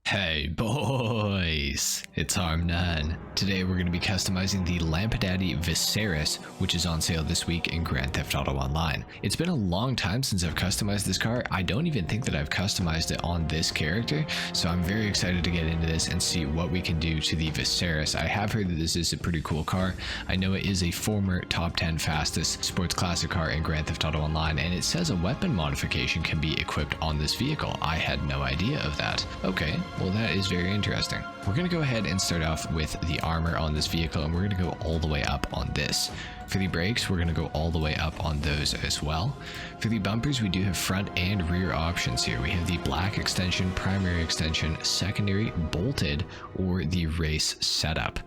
Hey boys, it's HarmNone. Today we're going to be customizing the Lampadati Viseris, which is on sale this week in Grand Theft Auto Online. It's been a long time since I've customized this car. I don't even think that I've customized it on this character, so I'm very excited to get into this and see what we can do to the Viseris. I have heard that this is a pretty cool car. I know it is a former top 10 fastest sports classic car in Grand Theft Auto Online, and it says a weapon modification can be equipped on this vehicle. I had no idea of that. Okay. Well, that is very interesting. We're going to go ahead and start off with the armor on this vehicle, and we're going to go all the way up on this. For the brakes, we're going to go all the way up on those as well. For the bumpers, we do have front and rear options here. We have the black extension, primary extension, secondary, bolted, or the race setup.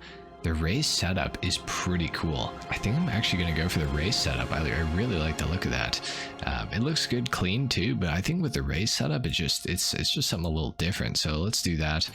The race setup is pretty cool. I think I'm actually going to go for the race setup. I really like the look of that. It looks good clean too, but I think with the race setup, it's just something a little different. So let's do that.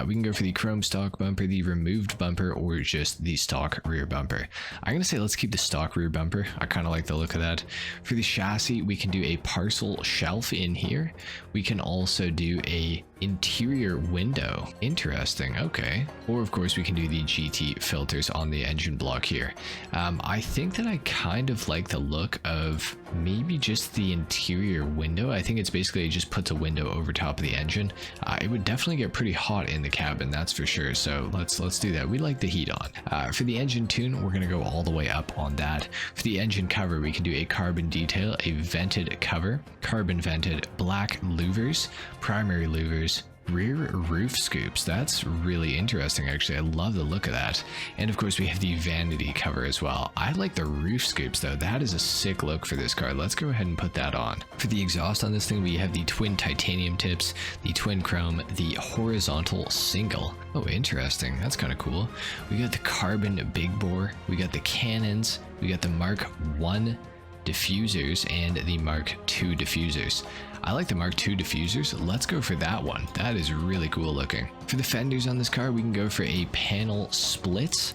We can go for the chrome stock bumper, the removed bumper, or just the stock rear bumper. I'm going to say let's keep the stock rear bumper. I kind of like the look of that. For the chassis, we can do a parcel shelf in here. We can also do a interior window. Interesting. Okay. Or of course we can do the GT filters on the engine block here. I think that I kind of like the look of maybe just the interior window. I think it's basically it just puts a window over top of the engine. It would definitely get pretty hot in the cabin, that's for sure. So let's do that. We like the heat on. For the engine tune, we're gonna go all the way up on that. For the engine cover, we can do a carbon detail, a vented cover, carbon vented, black louvers, primary louvers, rear roof scoops. That's really interesting, actually. I love the look of that. And of course we have the vanity cover as well. I like the roof scoops though. That is a sick look for this car. Let's go ahead and put that on. For the exhaust on this thing, we have the twin titanium tips, the twin chrome, the horizontal single. Oh, interesting. That's kind of cool. We got the carbon big bore, we got the cannons, we got the Mark 1 diffusers and the Mark II diffusers. I like the Mark II diffusers. Let's go for that one. That is really cool looking. For the fenders on this car, we can go for a panel split.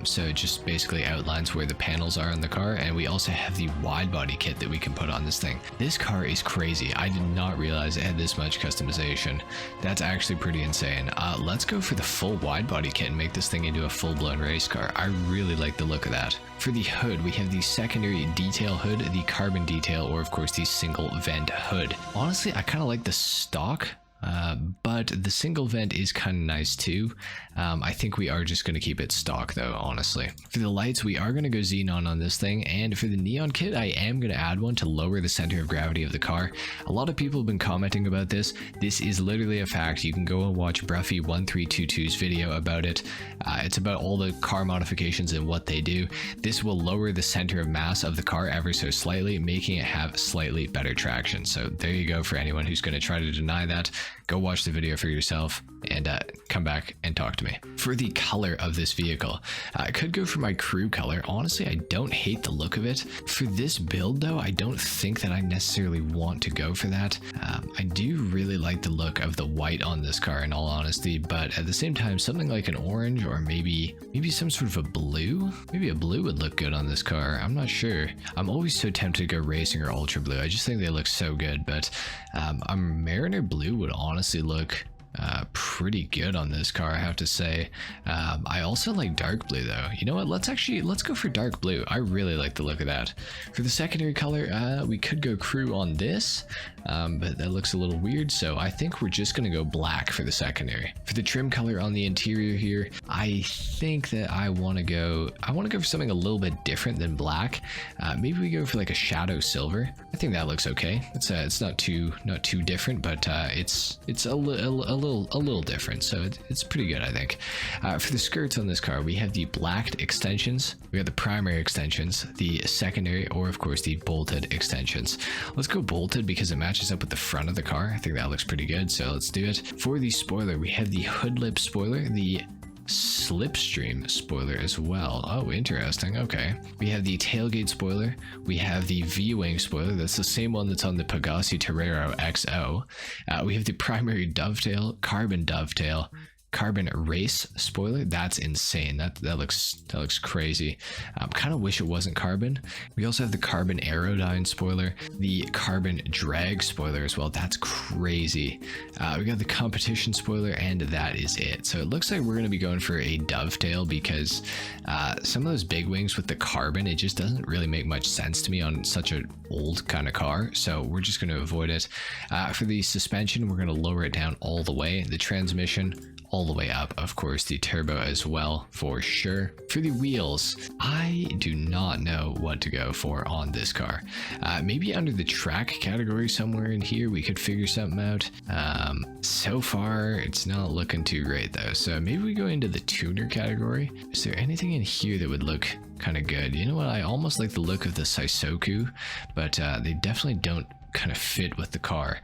So it just basically outlines where the panels are on the car, and we also have the wide body kit that we can put on this thing. This car is crazy. I did not realize it had this much customization. That's actually pretty insane. Let's go for the full wide body kit and make this thing into a full-blown race car. I really like the look of that. For the hood, we have the secondary detail hood, the carbon detail, or of course the single vent hood. Honestly, I kind of like the stock, but the single vent is kind of nice too. I think we are just going to keep it stock though, honestly. For the lights, we are going to go xenon on this thing, and for the neon kit, I am going to add one to lower the center of gravity of the car. A lot of people have been commenting about this. This is literally a fact. You can go and watch Bruffy1322's video about it. It's about all the car modifications and what they do. This will lower the center of mass of the car ever so slightly, making it have slightly better traction. So there you go for anyone who's going to try to deny that. Go watch the video for yourself and come back and talk to me. For the color of this vehicle, I could go for my crew color. Honestly, I don't hate the look of it. For this build though, I don't think that I necessarily want to go for that. I do really like the look of the white on this car in all honesty, but at the same time, something like an orange or maybe some sort of a blue. Maybe a blue would look good on this car. I'm not sure. I'm always so tempted to go racing or ultra blue. I just think they look so good, but a Mariner blue would honestly look pretty good on this car, I have to say. I also like dark blue though. You know what, let's go for dark blue. I really like the look of that. For the secondary color, we could go crew on this, but that looks a little weird, so I think we're just gonna go black for the secondary. For the trim color on the interior here, I think that I want to go for something a little bit different than black. Maybe we go for like a shadow silver. I think that looks okay. It's not too different, but it's a little different, so it's pretty good, I think. For the skirts on this car, we have the blacked extensions, we have the primary extensions, the secondary, or of course the bolted extensions. Let's go bolted because it matches up with the front of the car. I think that looks pretty good, so let's do it. For the spoiler, we have the hood lip spoiler, the slipstream spoiler as well. Oh, interesting. Okay. We have the tailgate spoiler. We have the V-wing spoiler. That's the same one that's on the Pegassi Torero XO. We have the primary dovetail, carbon dovetail, carbon race spoiler. That's insane. That looks crazy. Kind of wish it wasn't carbon. We also have the carbon aerodyne spoiler, the carbon drag spoiler as well. That's crazy. We got the competition spoiler, and that is it. So it looks like we're going to be going for a dovetail, because some of those big wings with the carbon, it just doesn't really make much sense to me on such an old kind of car. So we're just going to avoid it. For the suspension, we're going to lower it down all the way. The transmission, all the way up, of course, the turbo as well, for sure. For the wheels, I do not know what to go for on this car. Maybe under the track category somewhere in here we could figure something out. So far it's not looking too great though, so maybe we go into the tuner category. Is there anything in here that would look kind of good? You know what, I almost like the look of the Saisoku, but they definitely don't kind of fit with the car.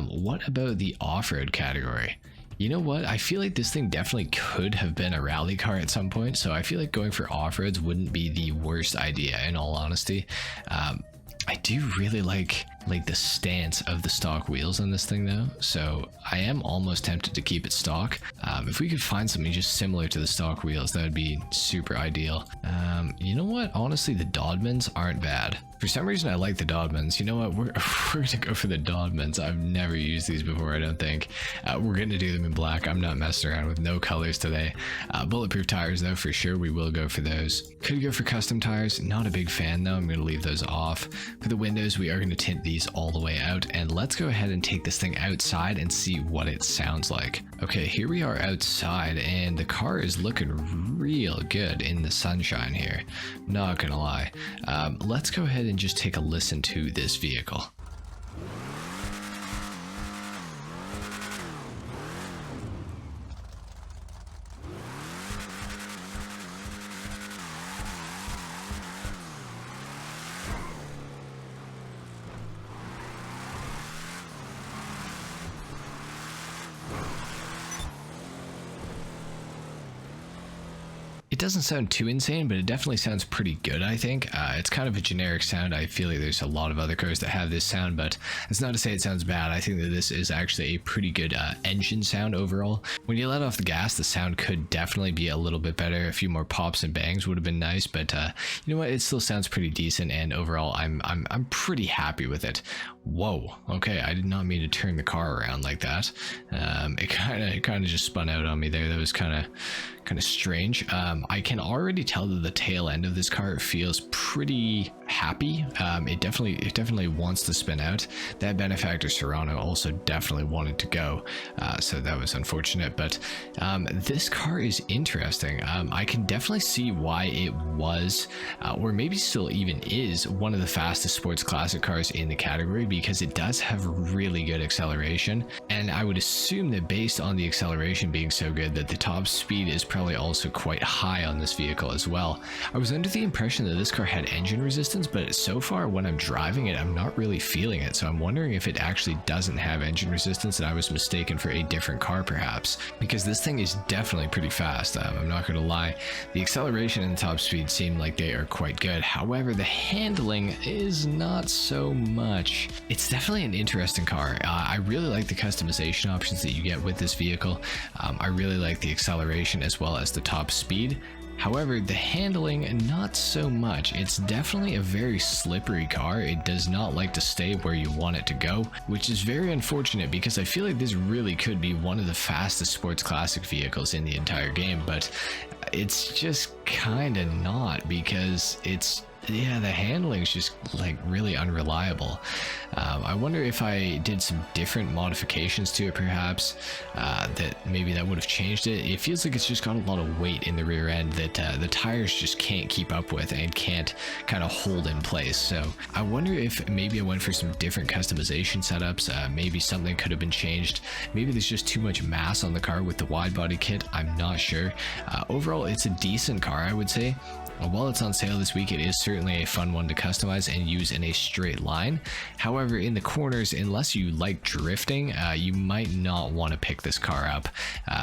What about the off-road category? You know what? I feel like this thing definitely could have been a rally car at some point, so I feel like going for off-roads wouldn't be the worst idea, in all honesty. I do really like the stance of the stock wheels on this thing though, so I am almost tempted to keep it stock. If we could find something just similar to the stock wheels, that would be super ideal. You know what? Honestly, the Dodmans aren't bad. For some reason, I like the Dodmans. You know what? We're gonna go for the Dodmans. I've never used these before, I don't think. We're gonna do them in black. I'm not messing around with no colors today. Bulletproof tires though, for sure, we will go for those. Could go for custom tires. Not a big fan though. I'm gonna leave those off. For the windows, we are gonna tint these all the way out, and let's go ahead and take this thing outside and see what it sounds like. Okay, here we are outside, and the car is looking real good in the sunshine here. Not gonna lie. Let's go ahead and just take a listen to this vehicle. It doesn't sound too insane, but it definitely sounds pretty good, I think. It's kind of a generic sound. I feel like there's a lot of other cars that have this sound, but it's not to say it sounds bad. I think that this is actually a pretty good engine sound overall. When you let off the gas, the sound could definitely be a little bit better. A few more pops and bangs would have been nice, but you know what? It still sounds pretty decent, and overall, I'm pretty happy with it. Whoa, okay, I did not mean to turn the car around like that. It kind of just spun out on me there. That was kind of strange. I can already tell that the tail end of this car feels pretty happy. It definitely wants to spin out. That benefactor Serrano also definitely wanted to go, so that was unfortunate, but this car is interesting. I can definitely see why it was, or maybe still even is, one of the fastest sports classic cars in the category, because it does have really good acceleration, and I would assume that based on the acceleration being so good, that the top speed is probably also quite high on this vehicle as well. I was under the impression that this car had engine resistance, but so far when I'm driving it, I'm not really feeling it, so I'm wondering if it actually doesn't have engine resistance and I was mistaken for a different car perhaps, because this thing is definitely pretty fast. I'm not gonna lie, the acceleration and the top speed seem like they are quite good. However, the handling is not so much. It's definitely an interesting car. I really like the customization options that you get with this vehicle. I really like the acceleration as well as the top speed. However, the handling, not so much. It's definitely a very slippery car. It does not like to stay where you want it to go, which is very unfortunate because I feel like this really could be one of the fastest sports classic vehicles in the entire game, but it's just kind of not, because the handling is just like really unreliable. I wonder if I did some different modifications to it perhaps, that maybe that would have changed it. It feels like it's just got a lot of weight in the rear end that the tires just can't keep up with and can't kind of hold in place. So I wonder if maybe I went for some different customization setups. Maybe something could have been changed. Maybe there's just too much mass on the car with the wide body kit. I'm not sure. Overall, it's a decent car, I would say. While it's on sale this week, it is certainly certainly a fun one to customize and use in a straight line. However, in the corners, unless you like drifting, you might not want to pick this car up.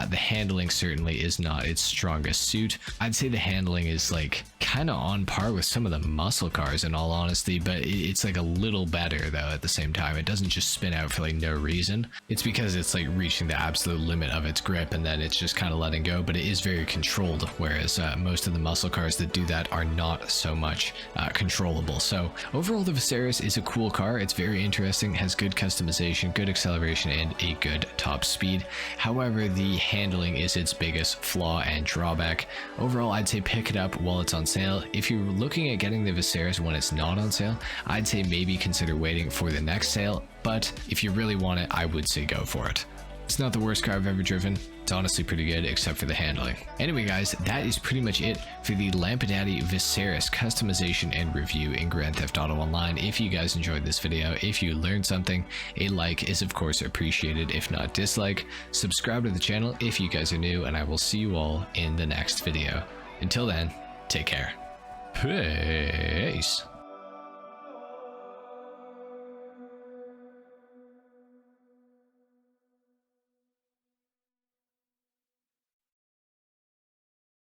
The handling certainly is not its strongest suit. I'd say the handling is like kind of on par with some of the muscle cars in all honesty, but it's like a little better though at the same time. It doesn't just spin out for like no reason. It's because it's like reaching the absolute limit of its grip and then it's just kind of letting go, but it is very controlled, whereas most of the muscle cars that do that are not so much controllable. So overall, the Visceris is a cool car. It's very interesting, has good customization, good acceleration, and a good top speed. However, the handling is its biggest flaw and drawback. Overall, I'd say pick it up while it's on sale. If you're looking at getting the Visceris when it's not on sale, I'd say maybe consider waiting for the next sale, but if you really want it, I would say go for it. It's not the worst car I've ever driven. It's honestly pretty good, except for the handling. Anyway guys, that is pretty much it for the Lampadati Viseris customization and review in Grand Theft Auto Online. If you guys enjoyed this video, if you learned something, a like is of course appreciated, if not dislike. Subscribe to the channel if you guys are new, and I will see you all in the next video. Until then, take care. Peace.